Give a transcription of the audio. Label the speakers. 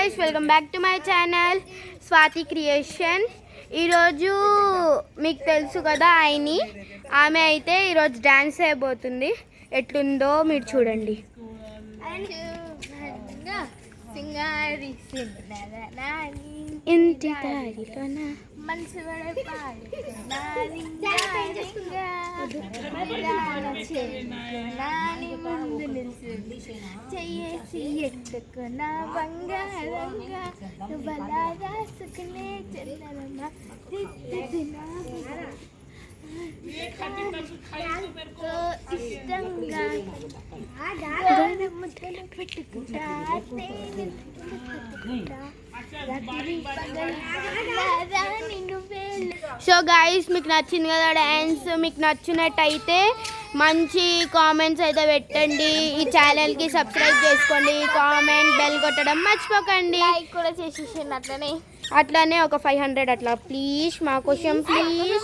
Speaker 1: Guys, welcome back to my channel Swathi creation. ఈరోజు మీకు తెలుసు కదా ఆమె అయితే ఈరోజు డ్యాన్స్ అయిపోతుంది. ఎట్లుందో మీరు చూడండి. ఇంటి దారిలోన మనసు చెయ్యేసి ఎత్తుకున్నా బంగారంగా నువ్వలా రాసుకునే చందనమ్మ ఇష్టంగా ముద్దలు పెట్టుకుంటా. సో గైస్, మీకు నచ్చింది కదా డ్యాన్స్? మీకు నచ్చినట్టయితే మంచి కామెంట్స్ అయితే పెట్టండి. ఈ ఛానల్కి సబ్స్క్రైబ్ చేసుకోండి, కామెంట్ బెల్ కొట్టడం మర్చిపోకండి. లైక్ కూడా చేసేసాను అట్లనే ఒక 500 అట్లా ప్లీజ్ మా కోసం ప్లీజ్.